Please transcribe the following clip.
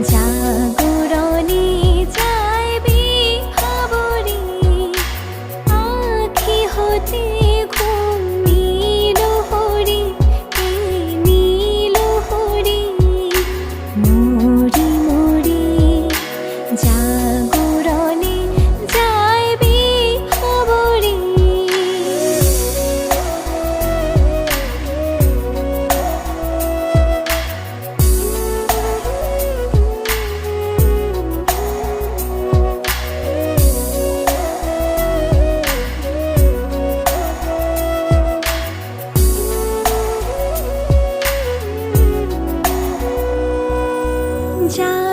জাগরণে যাইবি খবরে আখি হতে ঘুম নীল হরি নীল হরি মরি মরি জাগরণে যাইবি খবরে যা